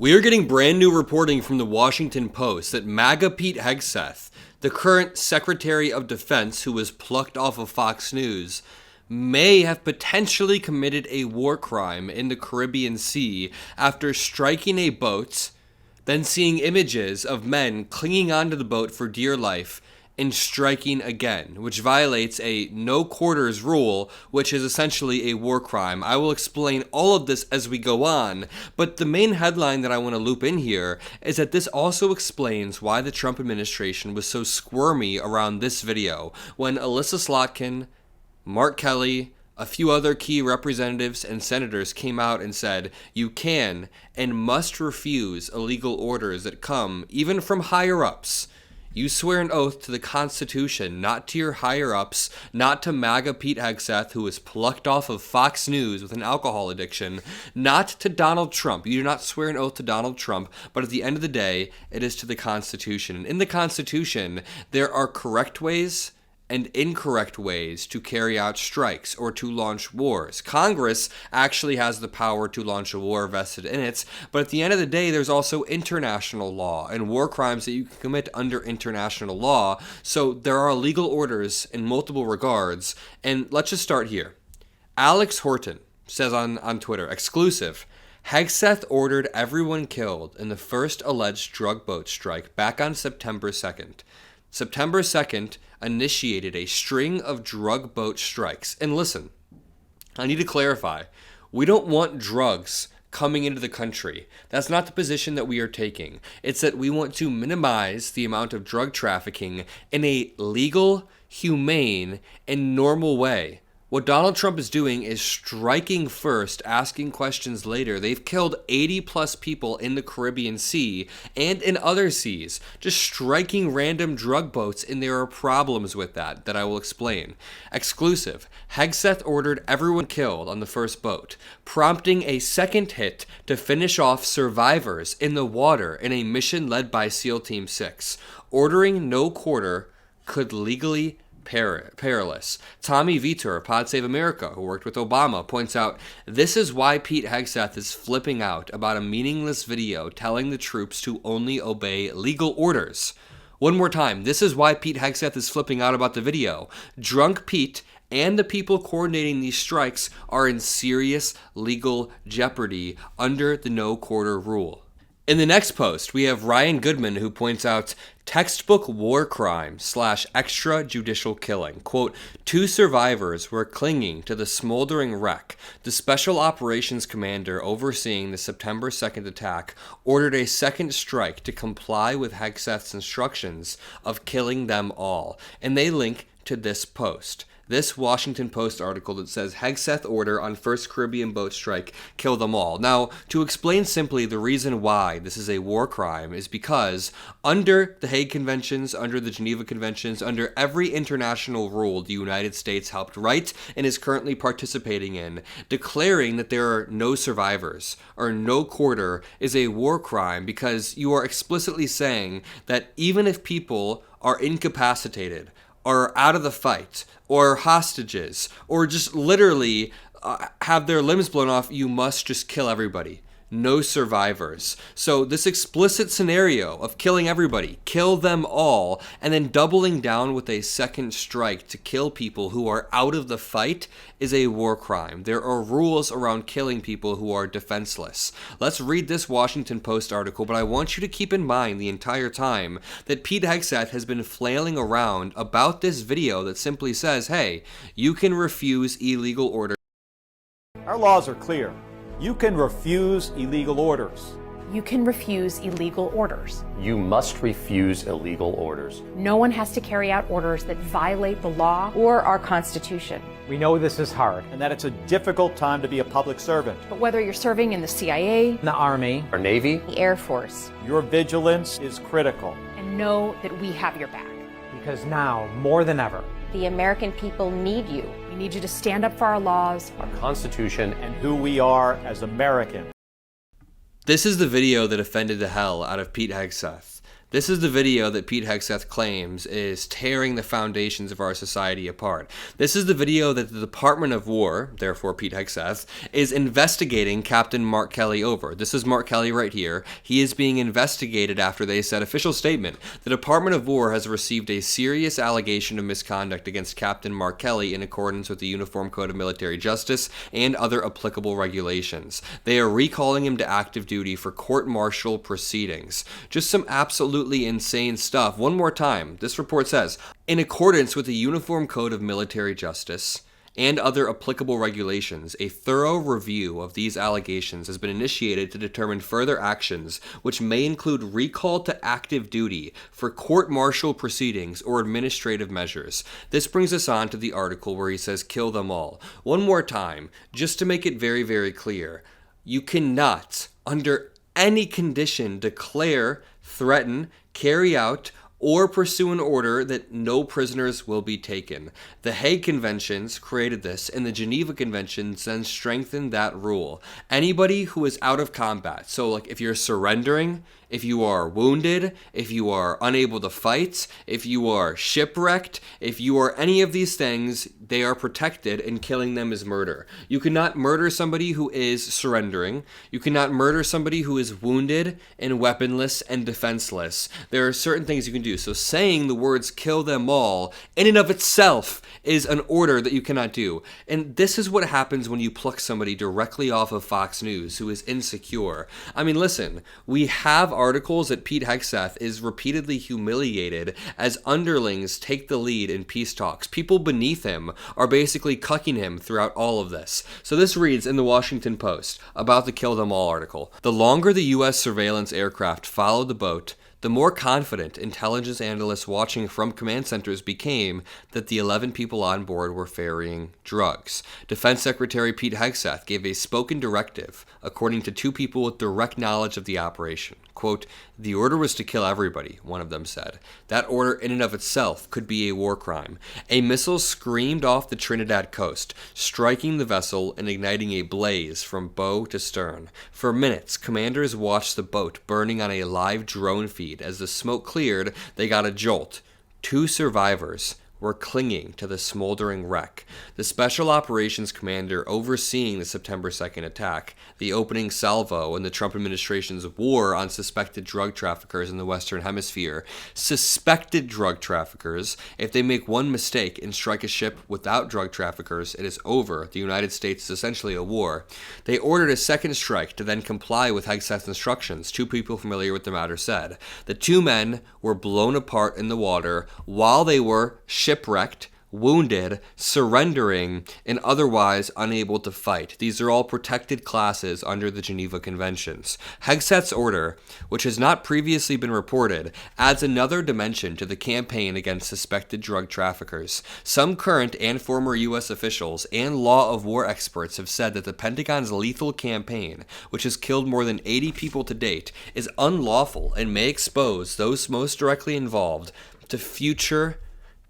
We are getting brand new reporting from the Washington Post that MAGA Pete Hegseth, the current Secretary of Defense who was plucked off of Fox News, may have potentially committed a war crime in the Caribbean Sea after striking a boat, then seeing images of men clinging onto the boat for dear life and striking again, which violates a no quarters rule, which is essentially a war crime. I will explain all of this as we go on, but the main headline that I want to loop in here is that this also explains why the Trump administration was so squirmy around this video when Alyssa Slotkin, Mark Kelly, a few other key representatives and senators came out and said, you can and must refuse illegal orders that come even from higher-ups. You swear an oath to the Constitution, not to your higher-ups, not to MAGA Pete Hegseth, who was plucked off of Fox News with an alcohol addiction, not to Donald Trump. You do not swear an oath to Donald Trump, but at the end of the day, it is to the Constitution. And in the Constitution, there are correct ways and incorrect ways to carry out strikes or to launch wars. Congress actually has the power to launch a war vested in it, but at the end of the day, there's also international law and war crimes that you can commit under international law. So there are legal orders in multiple regards, and let's just start here. Alex Horton says on Twitter, exclusive, Hegseth ordered everyone killed in the first alleged drug boat strike back on September 2nd. September 2nd initiated a string of drug boat strikes. And listen, I need to clarify. We don't want drugs coming into the country. That's not the position that we are taking. It's that we want to minimize the amount of drug trafficking in a legal, humane, and normal way. What Donald Trump is doing is striking first, asking questions later. They've killed 80 plus people in the Caribbean Sea and in other seas, just striking random drug boats, and there are problems with that I will explain. Exclusive, Hegseth ordered everyone killed on the first boat, prompting a second hit to finish off survivors in the water in a mission led by SEAL Team 6. Ordering no quarter could legally perilous. Tommy Vitor, Pod Save America, who worked with Obama, points out, this is why Pete Hegseth is flipping out about a meaningless video telling the troops to only obey legal orders. One more time, this is why Pete Hegseth is flipping out about the video. Drunk Pete and the people coordinating these strikes are in serious legal jeopardy under the no quarter rule. In the next post, we have Ryan Goodman, who points out textbook war crime / extrajudicial killing. Quote, 2 survivors were clinging to the smoldering wreck. The special operations commander overseeing the September 2nd attack ordered a second strike to comply with Hegseth's instructions of killing them all. And they link to this post. This Washington Post article that says Hegseth order on first Caribbean boat strike, kill them all. Now, to explain simply the reason why this is a war crime is because under the Hague Conventions, under the Geneva Conventions, under every international rule the United States helped write and is currently participating in, declaring that there are no survivors or no quarter is a war crime because you are explicitly saying that even if people are incapacitated, or out of the fight, or hostages, or just literally have their limbs blown off, you must just kill everybody. No survivors. So this explicit scenario of killing everybody, kill them all, and then doubling down with a second strike to kill people who are out of the fight is a war crime. There are rules around killing people who are defenseless. Let's read this Washington Post article, but I want you to keep in mind the entire time that Pete Hegseth has been flailing around about this video that simply says, hey, you can refuse illegal orders. Our laws are clear. You can refuse illegal orders. You can refuse illegal orders. You must refuse illegal orders. No one has to carry out orders that violate the law or our Constitution. We know this is hard. And that it's a difficult time to be a public servant. But whether you're serving in the CIA, The Army, Our Navy, the Air Force, Your vigilance is critical. and know that we have your back. because now, more than ever, the American people need you. We need you to stand up for our laws, our Constitution, And who we are as Americans. This is the video that offended the hell out of Pete Hegseth. This is the video that Pete Hegseth claims is tearing the foundations of our society apart. This is the video that the Department of War, therefore Pete Hegseth, is investigating Captain Mark Kelly over. This is Mark Kelly right here. He is being investigated after they said, official statement, the Department of War has received a serious allegation of misconduct against Captain Mark Kelly in accordance with the Uniform Code of Military Justice and other applicable regulations. They are recalling him to active duty for court-martial proceedings. Just some absolutely insane stuff. One more time, this report says, in accordance with the Uniform Code of Military Justice and other applicable regulations, a thorough review of these allegations has been initiated to determine further actions, which may include recall to active duty for court-martial proceedings or administrative measures. This brings us on to the article where he says, kill them all. One more time, just to make it very, very clear, you cannot, under any condition, declare, threaten, carry out, or pursue an order that no prisoners will be taken. The Hague Conventions created this, and the Geneva Conventions then strengthened that rule. Anybody who is out of combat, so like if you're surrendering, if you are wounded, if you are unable to fight, if you are shipwrecked, if you are any of these things, they are protected, and killing them is murder. You cannot murder somebody who is surrendering. You cannot murder somebody who is wounded and weaponless and defenseless. There are certain things you can do. So saying the words kill them all in and of itself is an order that you cannot do. And this is what happens when you pluck somebody directly off of Fox News who is insecure. I mean, listen, we have articles that Pete Hegseth is repeatedly humiliated as underlings take the lead in peace talks. People beneath him are basically cucking him throughout all of this. So this reads in the Washington Post about the Kill Them All article. The longer the U.S. surveillance aircraft followed the boat, the more confident intelligence analysts watching from command centers became that the 11 people on board were ferrying drugs. Defense Secretary Pete Hegseth gave a spoken directive, according to two people with direct knowledge of the operation. Quote, the order was to kill everybody, one of them said. That order in and of itself could be a war crime. A missile screamed off the Trinidad coast, striking the vessel and igniting a blaze from bow to stern. For minutes, commanders watched the boat burning on a live drone feed. As the smoke cleared, they got a jolt. 2 survivors were clinging to the smoldering wreck. The Special Operations Commander overseeing the September 2nd attack, the opening salvo in the Trump administration's war on suspected drug traffickers in the Western Hemisphere. Suspected drug traffickers, if they make one mistake and strike a ship without drug traffickers, it is over. The United States is essentially a war. They ordered a second strike to then comply with Hegseth's instructions, 2 people familiar with the matter said. The 2 men were blown apart in the water while they were shipwrecked, wounded, surrendering, and otherwise unable to fight. These are all protected classes under the Geneva Conventions. Hegseth's order, which has not previously been reported, adds another dimension to the campaign against suspected drug traffickers. Some current and former U.S. officials and law of war experts have said that the Pentagon's lethal campaign, which has killed more than 80 people to date, is unlawful and may expose those most directly involved to future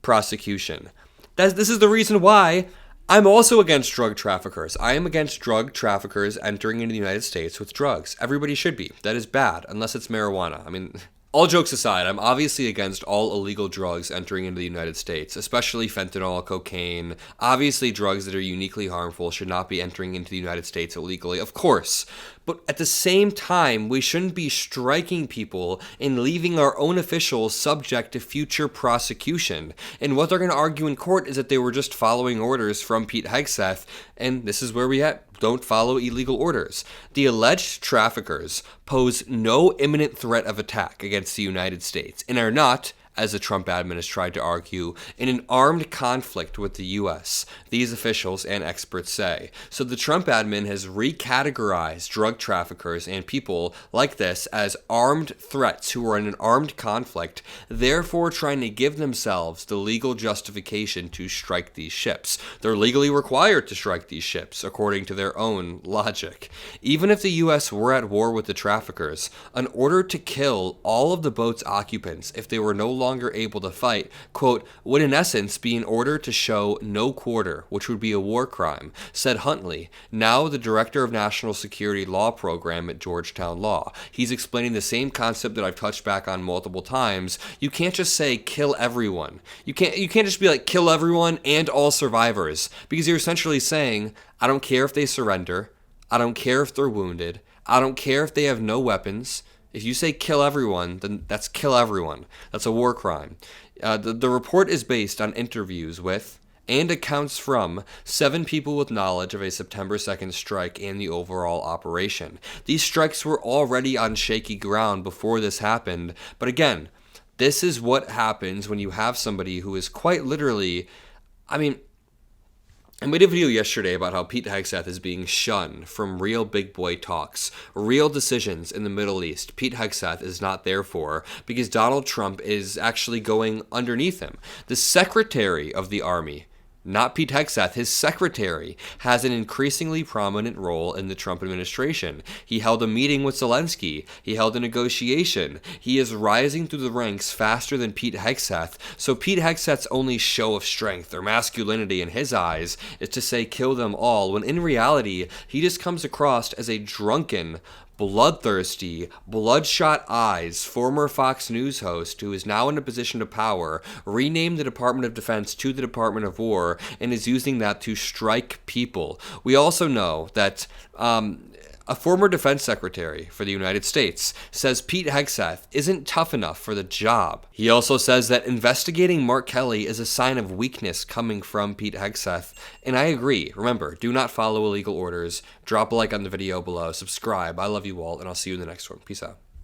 prosecution. This is the reason why I'm also against drug traffickers. I am against drug traffickers entering into the United States with drugs. Everybody should be. That is bad, unless it's marijuana. I mean, all jokes aside, I'm obviously against all illegal drugs entering into the United States, especially fentanyl, cocaine. Obviously, drugs that are uniquely harmful should not be entering into the United States illegally, of course. But at the same time, we shouldn't be striking people and leaving our own officials subject to future prosecution. And what they're going to argue in court is that they were just following orders from Pete Hegseth, and this is where we at. Don't follow illegal orders. The alleged traffickers pose no imminent threat of attack against the United States and are not, as the Trump admin has tried to argue, in an armed conflict with the U.S., these officials and experts say. So the Trump admin has recategorized drug traffickers and people like this as armed threats who are in an armed conflict, therefore trying to give themselves the legal justification to strike these ships. They're legally required to strike these ships, according to their own logic. Even if the U.S. were at war with the traffickers, an order to kill all of the boat's occupants if they were no longer longer able to fight, quote, would in essence be in order to show no quarter, which would be a war crime, said Huntley, now the Director of National Security Law Program at Georgetown Law. He's explaining the same concept that I've touched back on multiple times. You can't just say kill everyone. You can't just be like kill everyone and all survivors, because you're essentially saying, I don't care if they surrender, I don't care if they're wounded, I don't care if they have no weapons. If you say kill everyone, then that's kill everyone. That's a war crime. The report is based on interviews with and accounts from 7 people with knowledge of a September 2nd strike and the overall operation. These strikes were already on shaky ground before this happened, but again, this is what happens when you have somebody who is quite literally, I made a video yesterday about how Pete Hegseth is being shunned from real big boy talks, real decisions in the Middle East. Pete Hegseth is not there for because Donald Trump is actually going underneath him. The Secretary of the Army, not Pete Hegseth, his secretary, has an increasingly prominent role in the Trump administration. He held a meeting with Zelensky. He held a negotiation. He is rising through the ranks faster than Pete Hegseth. So Pete Hegseth's only show of strength or masculinity in his eyes is to say kill them all, when in reality, he just comes across as a drunken, bloodthirsty, bloodshot eyes former Fox News host who is now in a position of power, renamed the Department of Defense to the Department of War, and is using that to strike people. We also know that a former Defense Secretary for the United States says Pete Hegseth isn't tough enough for the job. He also says that investigating Mark Kelly is a sign of weakness coming from Pete Hegseth, and I agree. Remember, do not follow illegal orders. Drop a like on the video below. Subscribe. I love you all, and I'll see you in the next one. Peace out.